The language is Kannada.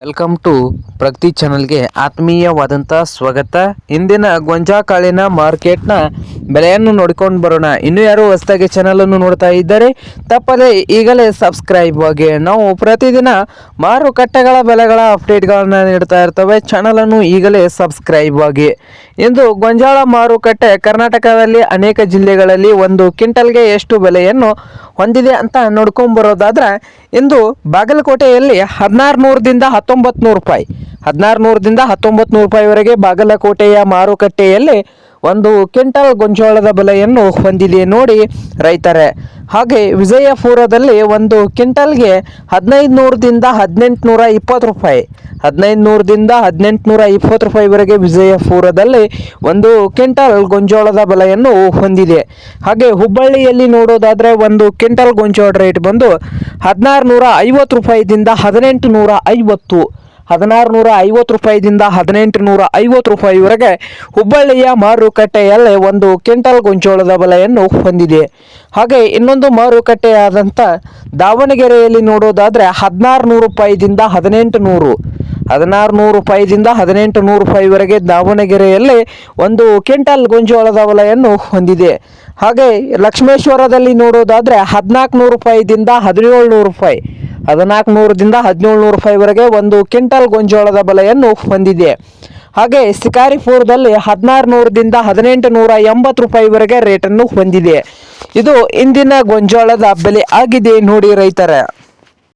ವೆಲ್ಕಮ್ ಟು ಪ್ರಗತಿ ಚಾನಲ್ಗೆ ಆತ್ಮೀಯವಾದಂಥ ಸ್ವಾಗತ. ಇಂದಿನ ಗೋಂಜಾಳ ಕಾಳಿನ ಮಾರ್ಕೆಟ್ನ ಬೆಲೆಯನ್ನು ನೋಡಿಕೊಂಡು ಬರೋಣ. ಇನ್ನೂ ಯಾರು ಹೊಸದಾಗಿ ಚಾನಲನ್ನು ನೋಡ್ತಾ ಇದ್ದರೆ ತಪ್ಪದೆ ಈಗಲೇ ಸಬ್ಸ್ಕ್ರೈಬ್ ಆಗಿ. ನಾವು ಪ್ರತಿದಿನ ಮಾರುಕಟ್ಟೆಗಳ ಬೆಲೆಗಳ ಅಪ್ಡೇಟ್ಗಳನ್ನು ನೀಡ್ತಾ ಇರ್ತವೆ. ಚಾನಲನ್ನು ಈಗಲೇ ಸಬ್ಸ್ಕ್ರೈಬ್ ಆಗಿ. ಇಂದು ಗೋಂಜಾಳ ಮಾರುಕಟ್ಟೆ ಕರ್ನಾಟಕದಲ್ಲಿ ಅನೇಕ ಜಿಲ್ಲೆಗಳಲ್ಲಿ ಒಂದು ಕ್ವಿಂಟಲ್ಗೆ ಎಷ್ಟು ಬೆಲೆಯನ್ನು ಹೊಂದಿದೆ ಅಂತ ನೋಡ್ಕೊಂಡು ಬರೋದಾದ್ರೆ, ಇಂದು ಬಾಗಲಕೋಟೆಯಲ್ಲಿ 1600ದಿಂದ 1900 ರೂಪಾಯಿ, 1600ದಿಂದ 1900 ರೂಪಾಯಿವರೆಗೆ ಬಾಗಲಕೋಟೆಯ ಮಾರುಕಟ್ಟೆಯಲ್ಲಿ ಒಂದು ಕ್ವಿಂಟಲ್ ಗೊಂಜಾಳದ ಬೆಲೆಯನ್ನು ಹೊಂದಿದೆ ನೋಡಿ ರೈತರೇ. ಹಾಗೆ ವಿಜಯಪುರದಲ್ಲಿ ಒಂದು ಕ್ವಿಂಟಲ್ಗೆ 1500ದಿಂದ 1820 ರೂಪಾಯಿ, 1500ದಿಂದ 1820 ರೂಪಾಯಿವರೆಗೆ ವಿಜಯಪುರದಲ್ಲಿ ಒಂದು ಕ್ವಿಂಟಲ್ ಗೊಂಜಾಳದ ಬೆಲೆಯನ್ನು ಹೊಂದಿದೆ. ಹಾಗೆ ಹುಬ್ಬಳ್ಳಿಯಲ್ಲಿ ನೋಡೋದಾದರೆ ಒಂದು ಕ್ವಿಂಟಲ್ ಗೊಂಜಾಳ ರೇಟ್ ಬಂದು 1650 ರೂಪಾಯಿದಿಂದ 1850, 1650 ರೂಪಾಯಿದಿಂದ 1850 ರೂಪಾಯಿವರೆಗೆ ಹುಬ್ಬಳ್ಳಿಯ ಮಾರುಕಟ್ಟೆಯಲ್ಲಿ ಒಂದು ಕ್ವಿಂಟಲ್ ಗೊಂಜಾಳದ ಬೆಲೆಯನ್ನು ಹೊಂದಿದೆ. ಹಾಗೆ ಇನ್ನೊಂದು ಮಾರುಕಟ್ಟೆಯಾದಂಥ ದಾವಣಗೆರೆಯಲ್ಲಿ ನೋಡೋದಾದರೆ 1600 ರೂಪಾಯಿದಿಂದ 1800, 1600 ರೂಪಾಯಿದಿಂದ 1800 ರೂಪಾಯಿವರೆಗೆ ದಾವಣಗೆರೆಯಲ್ಲಿ ಒಂದು ಕ್ವಿಂಟಲ್ ಗೊಂಜಾಳದ ಬೆಲೆಯನ್ನು ಹೊಂದಿದೆ. ಹಾಗೆ ಲಕ್ಷ್ಮೇಶ್ವರದಲ್ಲಿ ನೋಡೋದಾದರೆ 1400 ರೂಪಾಯಿದಿಂದ 1700 ರೂಪಾಯಿ, 1400ದಿಂದ 1700 ರೂಪಾಯಿವರೆಗೆ ಒಂದು ಕ್ವಿಂಟಲ್ ಗೊಂಜಾಳದ ಬೆಲೆಯನ್ನು ಹೊಂದಿದೆ. ಹಾಗೆ ಶಿಕಾರಿಪುರದಲ್ಲಿ 1600ದಿಂದ 1880 ರೂಪಾಯಿವರೆಗೆ ರೇಟನ್ನು ಹೊಂದಿದೆ. ಇದು ಇಂದಿನ ಗೊಂಜಾಳದ ಬೆಲೆ ಆಗಿದೆ ನೋಡಿ ರೈತರ.